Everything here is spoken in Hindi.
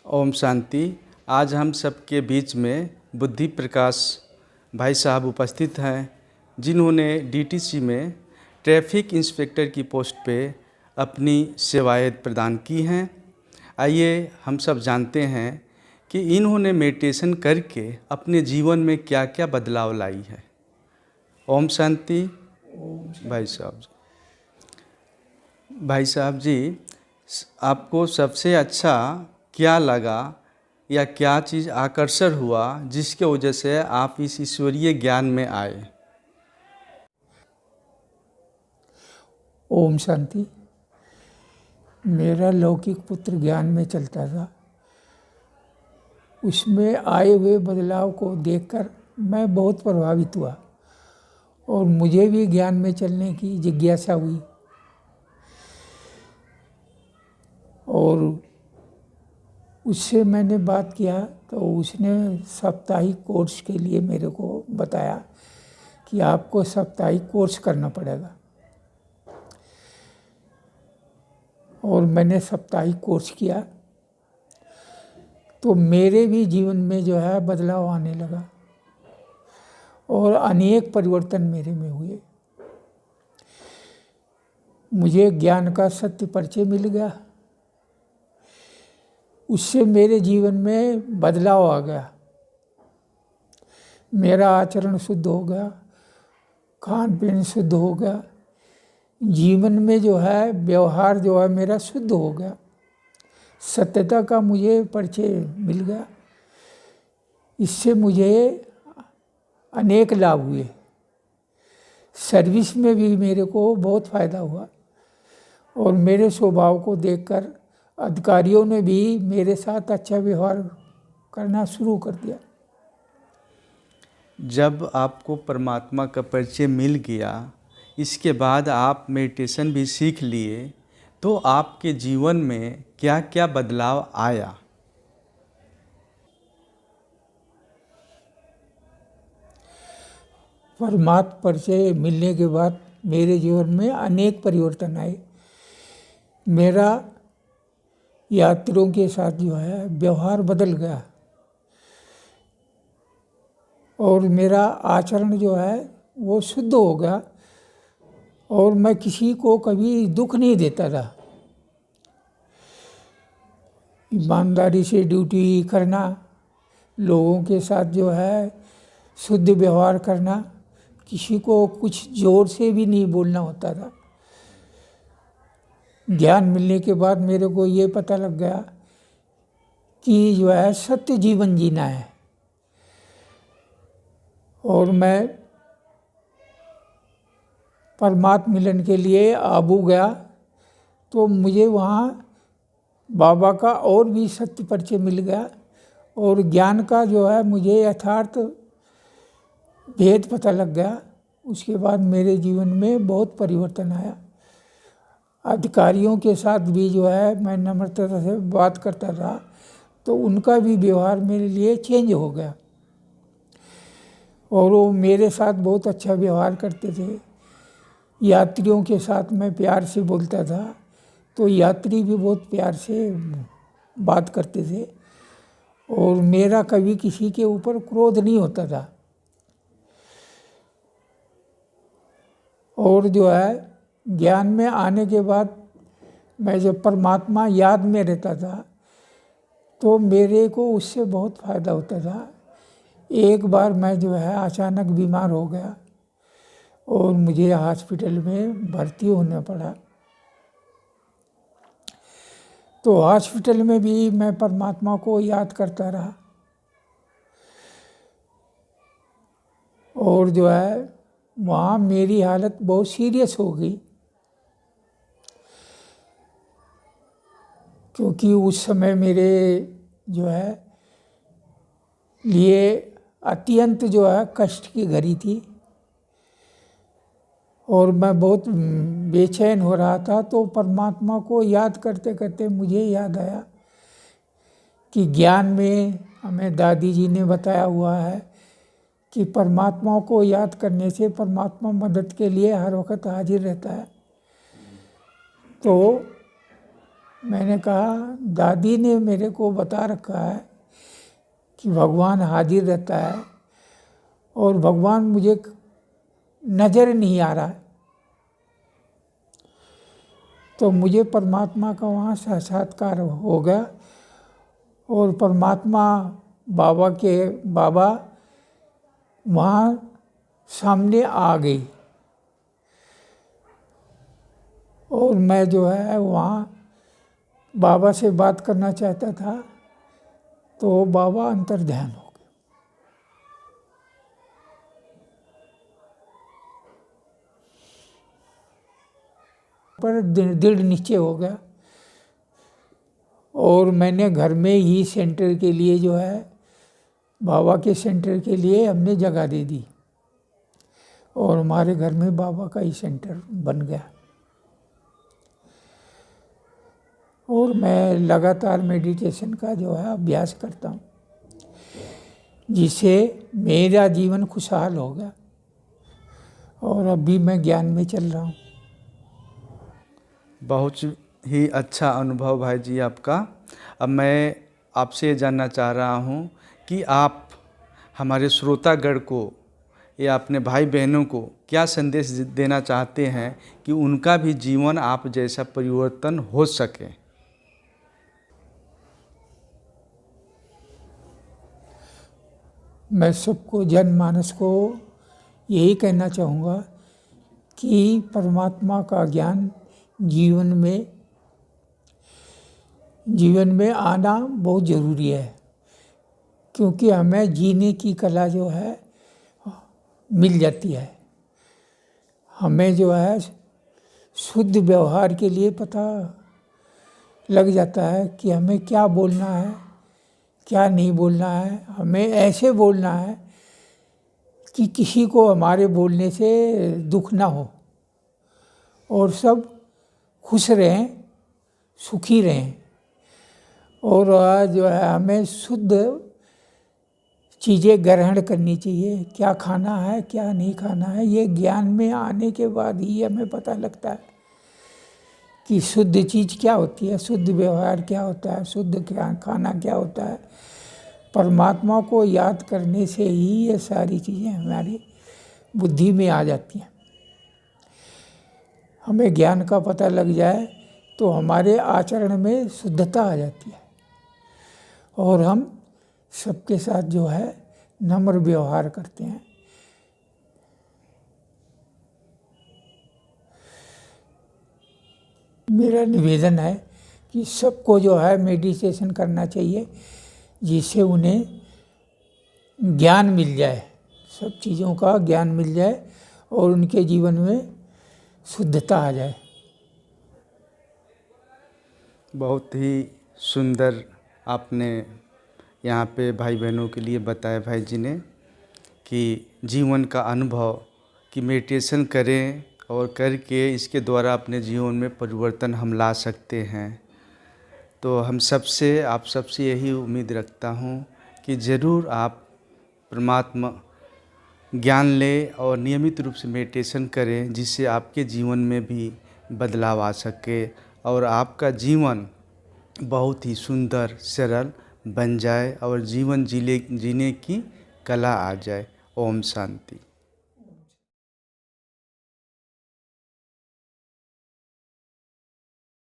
ओम शांति। आज हम सबके बीच में बुद्धि प्रकाश भाई साहब उपस्थित हैं, जिन्होंने डीटीसी में ट्रैफिक इंस्पेक्टर की पोस्ट पे अपनी सेवाएं प्रदान की हैं। आइए हम सब जानते हैं कि इन्होंने मेडिटेशन करके अपने जीवन में क्या क्या बदलाव लाई है। ओम शांति। भाई साहब जी, आपको सबसे अच्छा क्या लगा या क्या चीज़ आकर्षण हुआ जिसके वजह से आप इस ईश्वरीय ज्ञान में आए? ओम शांति। मेरा लौकिक पुत्र ज्ञान में चलता था। उसमें आए हुए बदलाव को देखकर मैं बहुत प्रभावित हुआ और मुझे भी ज्ञान में चलने की जिज्ञासा हुई। और उससे मैंने बात किया तो उसने साप्ताहिक कोर्स के लिए मेरे को बताया कि आपको साप्ताहिक कोर्स करना पड़ेगा। और मैंने साप्ताहिक कोर्स किया तो मेरे भी जीवन में जो है बदलाव आने लगा और अनेक परिवर्तन मेरे में हुए। मुझे ज्ञान का सत्य परिचय मिल गया, उससे मेरे जीवन में बदलाव आ गया। मेरा आचरण शुद्ध हो गया, खान पीन शुद्ध हो गया, जीवन में जो है व्यवहार जो है मेरा शुद्ध हो गया, सत्यता का मुझे परिचय मिल गया। इससे मुझे अनेक लाभ हुए। सर्विस में भी मेरे को बहुत फ़ायदा हुआ और मेरे स्वभाव को देखकर अधिकारियों ने भी मेरे साथ अच्छा व्यवहार करना शुरू कर दिया। जब आपको परमात्मा का परिचय मिल गया, इसके बाद आप मेडिटेशन भी सीख लिए, तो आपके जीवन में क्या क्या बदलाव आया? परमात्मा परिचय मिलने के बाद मेरे जीवन में अनेक परिवर्तन आए। मेरा यात्रियों के साथ जो है व्यवहार बदल गया और मेरा आचरण जो है वो शुद्ध हो गया और मैं किसी को कभी दुख नहीं देता था। ईमानदारी से ड्यूटी करना, लोगों के साथ जो है शुद्ध व्यवहार करना, किसी को कुछ जोर से भी नहीं बोलना होता था। ज्ञान मिलने के बाद मेरे को ये पता लग गया कि जो है सत्य जीवन जीना है। और मैं परमात्मा मिलन के लिए आबू गया तो मुझे वहाँ बाबा का और भी सत्य परिचय मिल गया और ज्ञान का जो है मुझे यथार्थ भेद पता लग गया। उसके बाद मेरे जीवन में बहुत परिवर्तन आया। अधिकारियों के साथ भी जो है मैं नम्रता से बात करता रहा तो उनका भी व्यवहार मेरे लिए चेंज हो गया और वो मेरे साथ बहुत अच्छा व्यवहार करते थे। यात्रियों के साथ मैं प्यार से बोलता था तो यात्री भी बहुत प्यार से बात करते थे और मेरा कभी किसी के ऊपर क्रोध नहीं होता था। और जो है ज्ञान में आने के बाद मैं जब परमात्मा याद में रहता था तो मेरे को उससे बहुत फ़ायदा होता था। एक बार मैं जो है अचानक बीमार हो गया और मुझे हॉस्पिटल में भर्ती होना पड़ा। तो हॉस्पिटल में भी मैं परमात्मा को याद करता रहा और जो है वहाँ मेरी हालत बहुत सीरियस हो गई, क्योंकि उस समय मेरे जो है लिए अत्यंत जो है कष्ट की घड़ी थी और मैं बहुत बेचैन हो रहा था। तो परमात्मा को याद करते करते मुझे याद आया कि ज्ञान में हमें दादी जी ने बताया हुआ है कि परमात्मा को याद करने से परमात्मा मदद के लिए हर वक्त हाजिर रहता है। तो मैंने कहा दादी ने मेरे को बता रखा है कि भगवान हाजिर रहता है और भगवान मुझे नज़र नहीं आ रहा है। तो मुझे परमात्मा का वहाँ साक्षात्कार हो गया और परमात्मा बाबा वहाँ सामने आ गई और मैं जो है वहाँ बाबा से बात करना चाहता था तो बाबा अंतर्ध्यान हो गए। पर दृढ़ निश्चय हो गया और मैंने घर में ही सेंटर के लिए जो है बाबा के सेंटर के लिए हमने जगह दे दी और हमारे घर में बाबा का ही सेंटर बन गया और मैं लगातार मेडिटेशन का जो है अभ्यास करता हूँ जिससे मेरा जीवन खुशहाल हो गया और अभी मैं ज्ञान में चल रहा हूँ। बहुत ही अच्छा अनुभव भाई जी आपका। अब मैं आपसे ये जानना चाह रहा हूँ कि आप हमारे श्रोतागण को या अपने भाई बहनों को क्या संदेश देना चाहते हैं कि उनका भी जीवन आप जैसा परिवर्तन हो सके। मैं सबको जनमानस को यही कहना चाहूँगा कि परमात्मा का ज्ञान जीवन में आना बहुत ज़रूरी है क्योंकि हमें जीने की कला जो है मिल जाती है। हमें जो है शुद्ध व्यवहार के लिए पता लग जाता है कि हमें क्या बोलना है क्या नहीं बोलना है। हमें ऐसे बोलना है कि किसी को हमारे बोलने से दुख ना हो और सब खुश रहें सुखी रहें। और जो है हमें शुद्ध चीज़ें ग्रहण करनी चाहिए, क्या खाना है क्या नहीं खाना है। ये ज्ञान में आने के बाद ही हमें पता लगता है कि शुद्ध चीज़ क्या होती है, शुद्ध व्यवहार क्या होता है, शुद्ध खाना क्या होता है। परमात्मा को याद करने से ही ये सारी चीज़ें हमारी बुद्धि में आ जाती हैं। हमें ज्ञान का पता लग जाए तो हमारे आचरण में शुद्धता आ जाती है और हम सबके साथ जो है नम्र व्यवहार करते हैं। मेरा निवेदन है कि सबको जो है मेडिटेशन करना चाहिए जिससे उन्हें ज्ञान मिल जाए, सब चीज़ों का ज्ञान मिल जाए और उनके जीवन में शुद्धता आ जाए। बहुत ही सुंदर आपने यहाँ पे भाई बहनों के लिए बताया भाई जी ने कि जीवन का अनुभव कि मेडिटेशन करें और करके इसके द्वारा अपने जीवन में परिवर्तन हम ला सकते हैं। तो हम सबसे आप सबसे यही उम्मीद रखता हूँ कि ज़रूर आप परमात्मा ज्ञान लें और नियमित रूप से मेडिटेशन करें जिससे आपके जीवन में भी बदलाव आ सके और आपका जीवन बहुत ही सुंदर सरल बन जाए और जीवन जीने की कला आ जाए। ओम शांति।